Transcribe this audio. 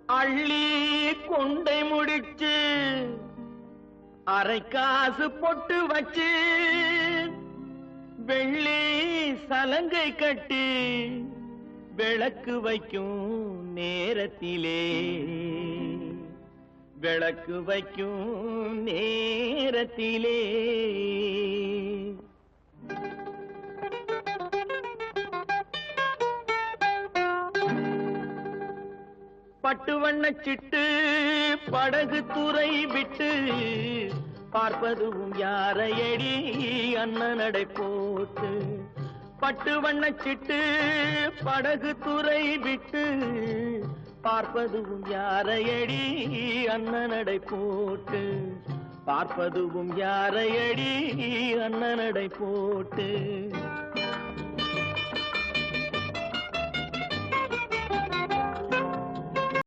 அள்ளி கொண்டை முடிச்சு அரை காசு பொட்டு வச்சு வெள்ளி சலங்கை கட்டி விளக்கு வைக்கும் நேரத்திலே விளக்கு வைக்கும் நேரத்திலே பட்டு வண்ணச்சிட்டு படகு துறை விட்டு பார்ப்பதும் யாரையடி அண்ணனடை போட்டு பட்டு வண்ணச்சிட்டு படகு துறை விட்டு பார்ப்பதும் யாரையடி அண்ணனடை போட்டு பார்ப்பதும் யாரையடி அண்ணனடை போட்டு